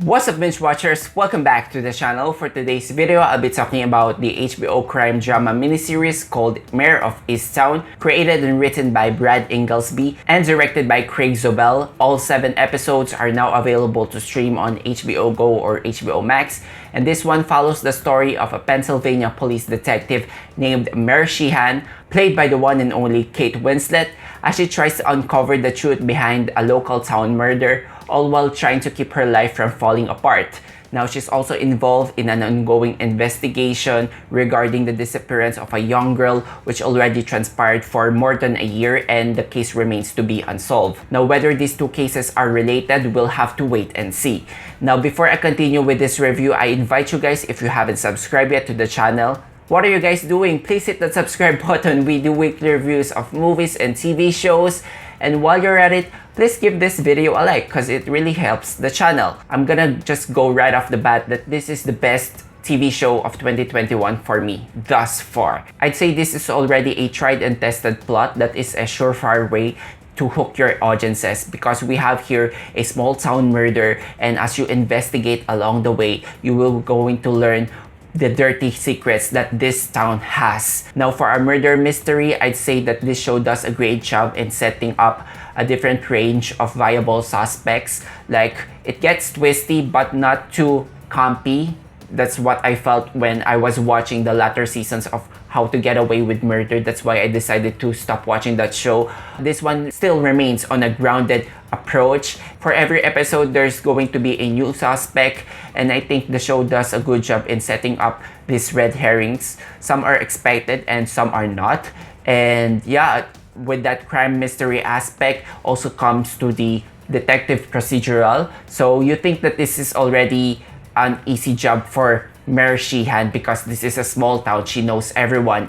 What's up, binge watchers? Welcome back to the channel. For today's video, I'll be talking about the HBO crime drama miniseries called Mare of Easttown, created and written by Brad Ingelsby and directed by Craig Zobel. All 7 episodes are now available to stream on HBO Go or HBO Max, and this one follows the story of a Pennsylvania police detective named Mare Sheehan, played by the one and only Kate Winslet, as she tries to uncover the truth behind a local town murder, all while trying to keep her life from falling apart. Now, she's also involved in an ongoing investigation regarding the disappearance of a young girl, which already transpired for more than a year, and the case remains to be unsolved. Now, whether these two cases are related, we'll have to wait and see. Now, before I continue with this review, I invite you guys, if you haven't subscribed yet to the channel, what are you guys doing? Please hit the subscribe button. We do weekly reviews of movies and TV shows. And while you're at it, please give this video a like because it really helps the channel. I'm gonna just go right off the bat that this is the best TV show of 2021 for me thus far. I'd say this is already a tried and tested plot that is a surefire way to hook your audiences, because we have here a small town murder, and as you investigate along the way, you will going to learn the dirty secrets that this town has. Now, for our murder mystery, I'd say that this show does a great job in setting up a different range of viable suspects. Like, it gets twisty but not too campy. That's what I felt when I was watching the latter seasons of How to Get Away with Murder. That's why I decided to stop watching that show. This one still remains on a grounded approach. For every episode, there's going to be a new suspect, and I think the show does a good job in setting up these red herrings. Some are expected and some are not. And yeah, with that crime mystery aspect also comes to the detective procedural. So you think that this is already an easy job for Mare Sheehan because this is a small town. She knows everyone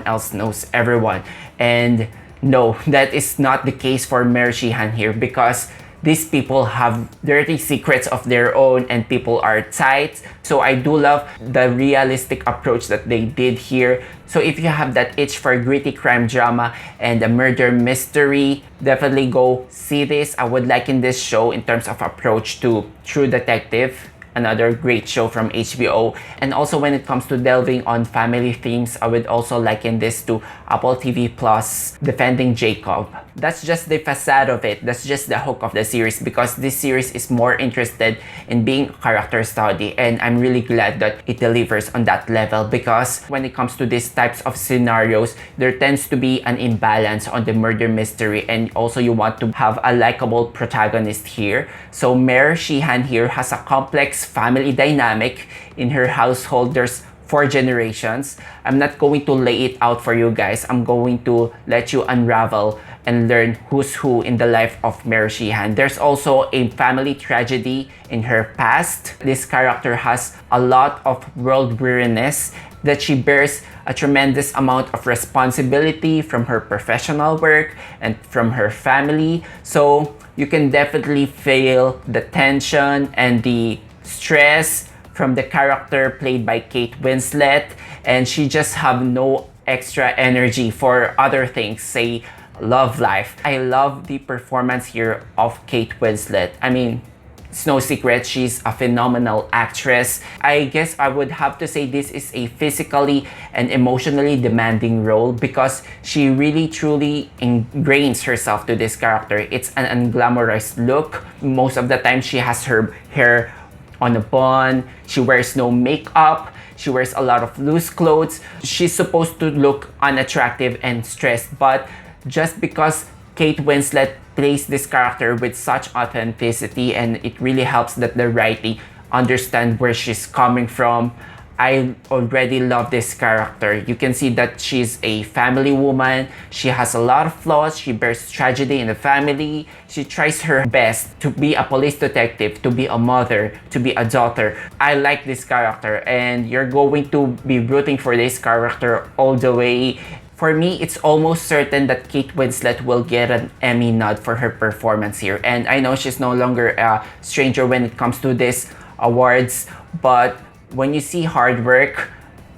else knows everyone. And no, that is not the case for Mare Sheehan here, because these people have dirty secrets of their own and people are tight. So I do love the realistic approach that they did here. So if you have that itch for gritty crime drama and a murder mystery, definitely go see this. I would liken this show in terms of approach to True Detective, another great show from HBO. And also when it comes to delving on family themes, I would also liken this to Apple TV Plus Defending Jacob. That's just the facade of it. That's just the hook of the series, because this series is more interested in being character study, and I'm really glad that it delivers on that level, because when it comes to these types of scenarios, there tends to be an imbalance on the murder mystery, and also you want to have a likable protagonist here. So Mare Sheehan here has a complex family dynamic. In her household, there's 4 generations. I'm not going to lay it out for you guys. I'm going to let you unravel and learn who's who in the life of Mare Sheehan. There's also a family tragedy in her past. This character has a lot of world weariness, that she bears a tremendous amount of responsibility from her professional work and from her family. So you can definitely feel the tension and the stress from the character played by Kate Winslet, and she just have no extra energy for other things, say love life. I love the performance here of Kate Winslet. I mean, it's no secret, she's a phenomenal actress. I guess I would have to say this is a physically and emotionally demanding role, because she really truly ingrains herself to this character. It's an unglamorous look. Most of the time she has her hair on a bun, she wears no makeup, she wears a lot of loose clothes. She's supposed to look unattractive and stressed, but just because Kate Winslet plays this character with such authenticity, and it really helps that the writing understand where she's coming from, I already love this character. You can see that she's a family woman. She has a lot of flaws. She bears tragedy in the family. She tries her best to be a police detective, to be a mother, to be a daughter. I like this character, and you're going to be rooting for this character all the way. For me, it's almost certain that Kate Winslet will get an Emmy nod for her performance here. And I know she's no longer a stranger when it comes to these awards, but when you see hard work,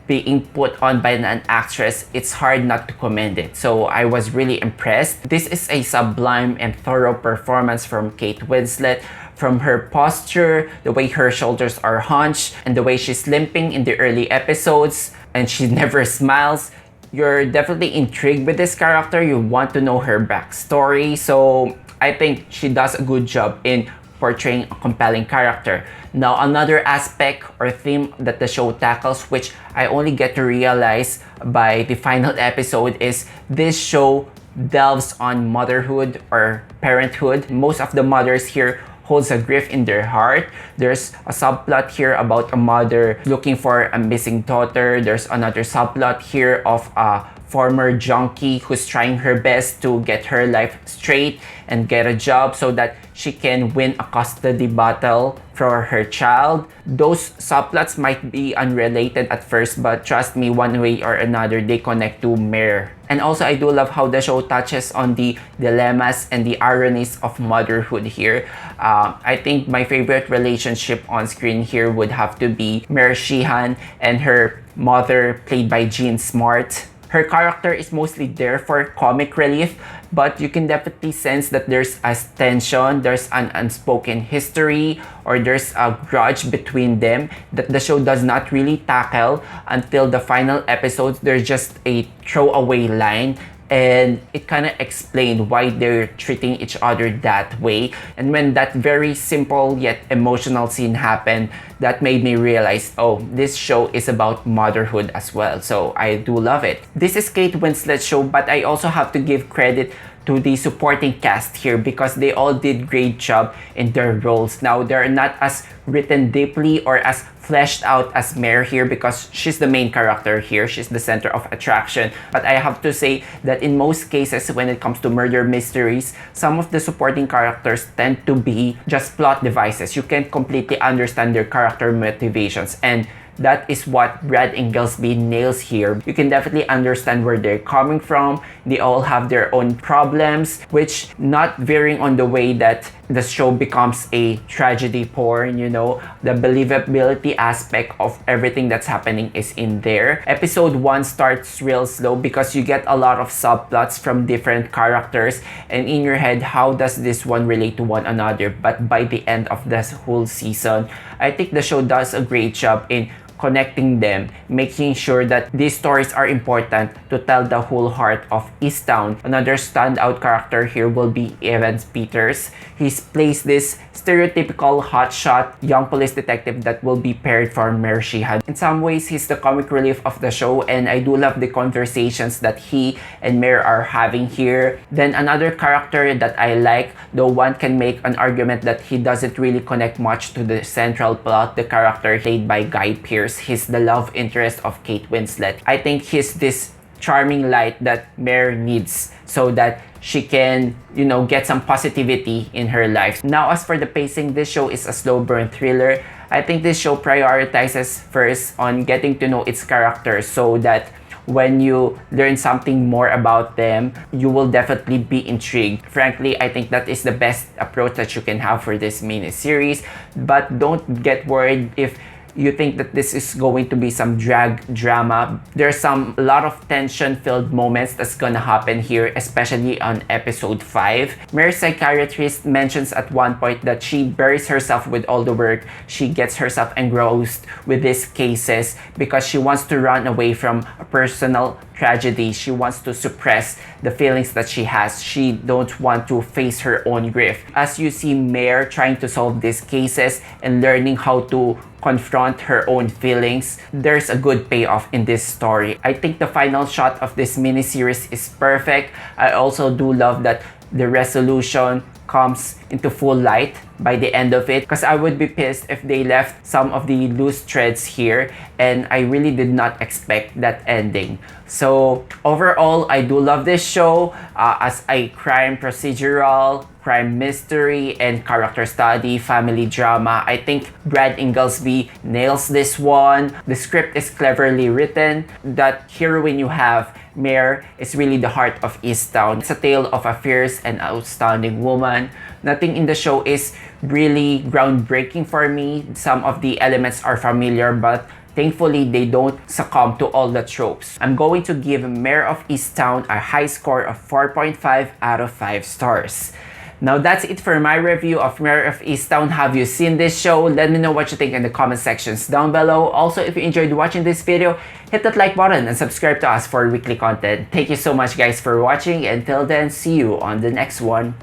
being put on by an actress, it's hard not to commend it. So I was really impressed. This is a sublime and thorough performance from Kate Winslet. From her posture, the way her shoulders are hunched, and the way she's limping in the early episodes, and she never smiles. You're definitely intrigued with this character. You want to know her backstory. So I think she does a good job in portraying a compelling character. Now, another aspect or theme that the show tackles, which I only get to realize by the final episode, is this show delves on motherhood or parenthood. Most of the mothers here holds a grief in their heart. There's a subplot here about a mother looking for a missing daughter. There's another subplot here of a former junkie who's trying her best to get her life straight and get a job so that she can win a custody battle for her child. Those subplots might be unrelated at first, but trust me, one way or another, they connect to Mare. And also, I do love how the show touches on the dilemmas and the ironies of motherhood here. I think my favorite relationship on screen here would have to be Mare Sheehan and her mother, played by Jean Smart. Her character is mostly there for comic relief, but you can definitely sense that there's a tension, there's an unspoken history, or there's a grudge between them that the show does not really tackle until the final episodes. There's just a throwaway line, and it kind of explained why they're treating each other that way. And when that very simple yet emotional scene happened, that made me realize, oh, this show is about motherhood as well. So I do love it. This is Kate Winslet's show, but I also have to give credit to the supporting cast here because they all did great job in their roles. Now, they're not as written deeply or as fleshed out as Mare here because she's the main character here. She's the center of attraction. But I have to say that in most cases, when it comes to murder mysteries, some of the supporting characters tend to be just plot devices. You can't completely understand their character motivations, and that is what Brad Ingelsby nails here. You can definitely understand where they're coming from. They all have their own problems, which not varying on the way that the show becomes a tragedy porn, you know. The believability aspect of everything that's happening is in there. Episode 1 starts real slow because you get a lot of subplots from different characters, and in your head, how does this one relate to one another? But by the end of this whole season, I think the show does a great job in connecting them, making sure that these stories are important to tell the whole heart of Easttown. Another standout character here will be Evans Peters. He plays this stereotypical hotshot young police detective that will be paired for Mare Sheehan. In some ways, he's the comic relief of the show, and I do love the conversations that he and Mare are having here. Then another character that I like, though one can make an argument that he doesn't really connect much to the central plot, the character played by Pearce. He's the love interest of Kate Winslet. I think he's this charming light that Mare needs so that she can, you know, get some positivity in her life. Now, as for the pacing, this show is a slow burn thriller. I think this show prioritizes first on getting to know its characters so that when you learn something more about them, you will definitely be intrigued. Frankly, I think that is the best approach that you can have for this mini series. But don't get worried if you think that this is going to be some drag drama. There's a lot of tension-filled moments that's gonna happen here, especially on episode 5. Mare's psychiatrist mentions at one point that she buries herself with all the work. She gets herself engrossed with these cases because she wants to run away from a personal tragedy. She wants to suppress the feelings that she has. She don't want to face her own grief. As you see Mare trying to solve these cases and learning how to confront her own feelings, there's a good payoff in this story. I think the final shot of this miniseries is perfect. I also do love that the resolution comes into full light by the end of it, because I would be pissed if they left some of the loose threads here, and I really did not expect that ending. So overall, I do love this show as a crime procedural, crime mystery, and character study family drama. I think Brad Ingelsby nails this one. The script is cleverly written. That heroine you have, Mare, is really the heart of Easttown. It's a tale of a fierce and outstanding woman. Nothing in the show is really groundbreaking for me. Some of the elements are familiar, but Thankfully, they don't succumb to all the tropes. I'm going to give Mare of Easttown a high score of 4.5 out of 5 stars. Now that's it for my review of Mare of Easttown. Have you seen this show? Let me know what you think in the comment sections down below. Also, if you enjoyed watching this video, hit that like button and subscribe to us for weekly content. Thank you so much guys for watching. Until then, see you on the next one.